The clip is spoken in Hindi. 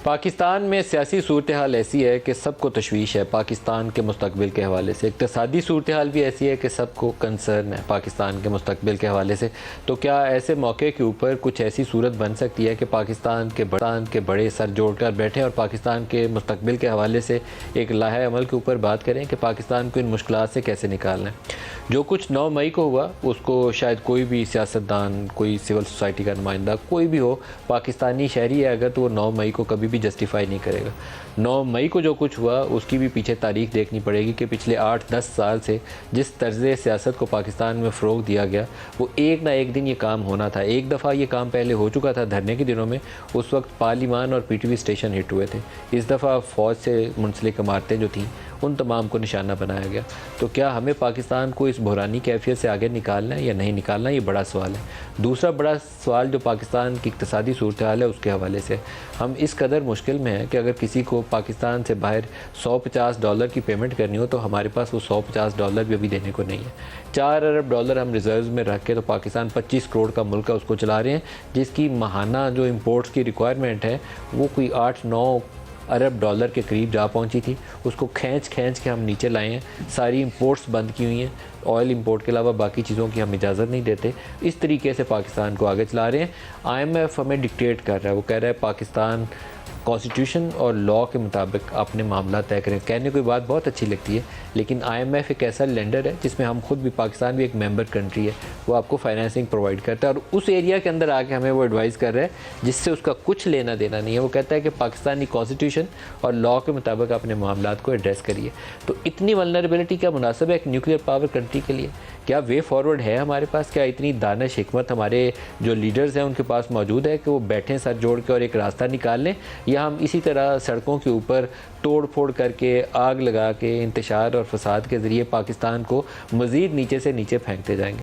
पाकिस्तान में सियासी सूरत हाल ऐसी है कि सबको तशवीश है पाकिस्तान के मुस्तकबिल के हवाले से। इक़्तिसादी सूरत हाल भी ऐसी है कि सबको कंसर्न है पाकिस्तान के मुस्तकबिल के हवाले से। तो क्या ऐसे मौके के ऊपर कुछ ऐसी सूरत बन सकती है कि पाकिस्तान के बड़े सर जोड़ कर बैठें और पाकिस्तान के मुस्तकबिल के हवाले से एक लाहे अमल के ऊपर बात करें कि पाकिस्तान को इन मुश्किलात से कैसे निकालना है। जो कुछ 9 मई को हुआ उसको शायद कोई भी सियासतदान, कोई सिविल सोसाइटी का नुमाइंदा, कोई भी हो, पाकिस्तानी शहरी है अगर, तो वो 9 मई को कभी भी जस्टिफाई नहीं करेगा। 9 मई को जो कुछ हुआ उसकी भी पीछे तारीख देखनी पड़ेगी कि पिछले 8-10 साल से जिस तर्ज़ सियासत को पाकिस्तान में फ़रोग़ दिया गया वो एक ना एक दिन ये काम होना था। एक दफ़ा ये काम पहले हो चुका था धरने के दिनों में, उस वक्त पार्लिमान और PTV स्टेशन हिट हुए थे। इस दफ़ा फ़ौज से मुंसलिक इमारतें जो थीं उन तमाम को निशाना बनाया गया। तो क्या हमें पाकिस्तान को इस बहरानी कैफियत से आगे निकालना है या नहीं निकालना, ये बड़ा सवाल है। दूसरा बड़ा सवाल जो पाकिस्तान की इक़्तिसादी सूरत हाल है उसके हवाले से, हम इस कदर मुश्किल में हैं कि अगर किसी को पाकिस्तान से बाहर $150 की पेमेंट करनी हो तो हमारे पास वो $150 भी अभी देने को नहीं है। $4 अरब हम रिज़र्व में रख के तो पाकिस्तान 25 करोड़ का मुल्क है उसको चला रहे हैं, जिसकी माहाना जो इम्पोर्ट्स की रिक्वायरमेंट है वो कोई $8-9 अरब के करीब जा पहुंची थी। उसको खींच के हम नीचे लाए हैं। सारी इंपोर्ट्स बंद की हुई हैं, ऑयल इंपोर्ट के अलावा बाकी चीज़ों की हम इजाज़त नहीं देते। इस तरीके से पाकिस्तान को आगे चला रहे हैं। IMF हमें डिक्टेट कर रहा है, वो कह रहा है पाकिस्तान कॉन्स्टिट्यूशन और लॉ के मुताबिक अपने मामला तय करें। कहने को बात बहुत अच्छी लगती है, लेकिन IMF एक ऐसा लेंडर है जिसमें हम खुद भी, पाकिस्तान भी एक मेंबर कंट्री है, वो आपको फाइनेंसिंग प्रोवाइड करता है और उस एरिया के अंदर आके हमें वो एडवाइस कर रहा है जिससे उसका कुछ लेना देना नहीं है। वो कहता है कि पाकिस्तानी कॉन्स्टिट्यूशन और लॉ के मुताबिक अपने मामला को एड्रेस करिए। तो इतनी वल्नरेबिलिटी क्या मुनासिब है एक न्यूक्लियर पावर कंट्री के लिए? क्या वे फॉरवर्ड है हमारे पास? क्या इतनी दानिश हिकमत हमारे जो लीडर्स हैं उनके पास मौजूद है कि वो बैठें सर जोड़ के और एक रास्ता निकाल लें, या हम इसी तरह सड़कों के ऊपर तोड़ फोड़ करके, आग लगा के, इंतशार और फसाद के ज़रिए पाकिस्तान को मज़ीद नीचे से नीचे फेंकते जाएंगे?